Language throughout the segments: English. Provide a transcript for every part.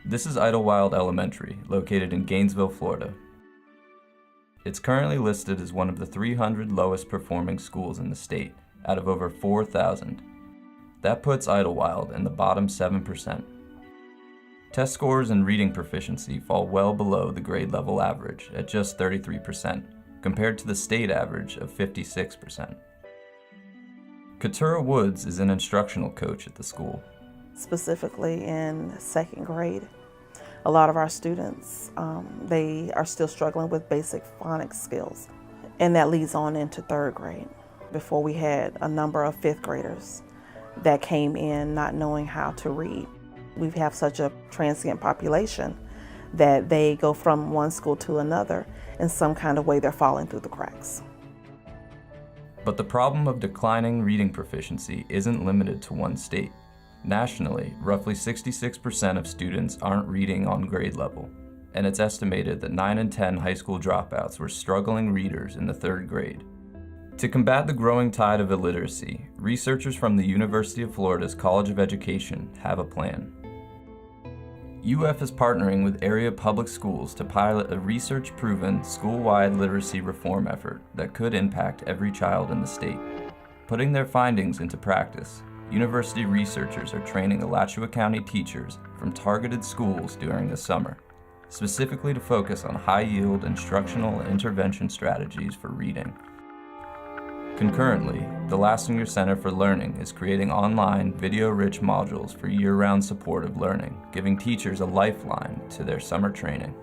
This is Idlewild Elementary, located in Gainesville, Florida. It's currently listed as one of the 300 lowest performing schools in the state, out of over 4,000. That puts Idlewild in the bottom 7%. Test scores and reading proficiency fall well below the grade level average at just 33%, compared to the state average of 56%. Katura Woods is an instructional coach at the school. Specifically in second grade, a lot of our students, they are still struggling with basic phonics skills. And that leads on into third grade. Before we had a number of fifth graders that came in not knowing how to read. We have such a transient population that they go from one school to another. In some kind of way, they're falling through the cracks. But the problem of declining reading proficiency isn't limited to one state. Nationally, roughly 66% of students aren't reading on grade level, and it's estimated that 9 in 10 high school dropouts were struggling readers in the third grade. To combat the growing tide of illiteracy, researchers from the University of Florida's College of Education have a plan. UF is partnering with area public schools to pilot a research-proven, school-wide literacy reform effort that could impact every child in the state. Putting their findings into practice, university researchers are training Alachua County teachers from targeted schools during the summer, specifically to focus on high-yield instructional and intervention strategies for reading. Concurrently, the Lastinger Center for Learning is creating online, video-rich modules for year-round supportive learning, giving teachers a lifeline to their summer training.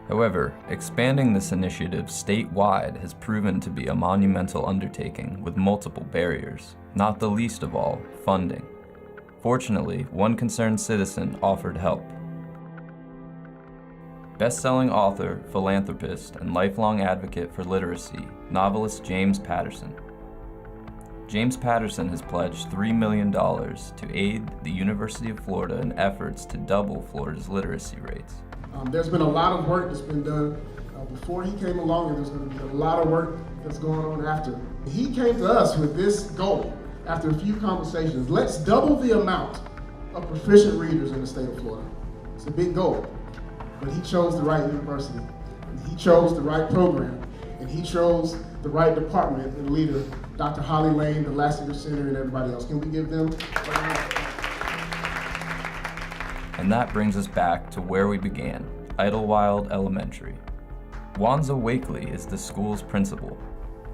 However, expanding this initiative statewide has proven to be a monumental undertaking with multiple barriers, not the least of all, funding. Fortunately, one concerned citizen offered help. Best-selling author, philanthropist, and lifelong advocate for literacy, novelist James Patterson. James Patterson has pledged $3 million to aid the University of Florida in efforts to double Florida's literacy rates. There's been a lot of work that's been done before he came along, and there's going to be a lot of work that's going on after. He came to us with this goal after a few conversations. Let's double the amount of proficient readers in the state of Florida. It's a big goal. But he chose the right university, and he chose the right program, and he chose the right department and leader, Dr. Holly Lane, the Lastinger Center, and everybody else. Can we give them a round? And that brings us back to where we began, Idlewild Elementary. Wanza Wakely is the school's principal.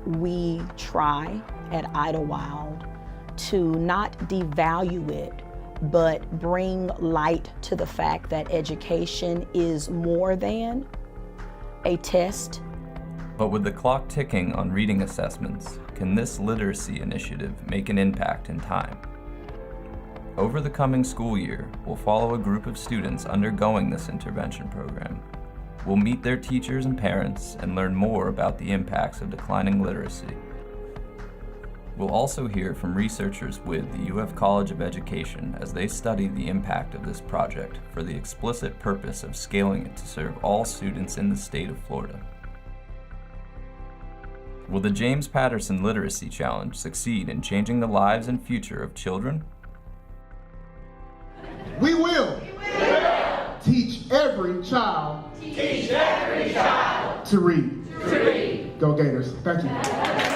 We try at Idlewild to not devalue it, but bring light to the fact that education is more than a test. But with the clock ticking on reading assessments, can this literacy initiative make an impact in time? Over the coming school year, we'll follow a group of students undergoing this intervention program. We'll meet their teachers and parents and learn more about the impacts of declining literacy. We'll also hear from researchers with the UF College of Education as they study the impact of this project for the explicit purpose of scaling it to serve all students in the state of Florida. Will the James Patterson Literacy Challenge succeed in changing the lives and future of children? We will teach every child to read. Go Gators. Thank you.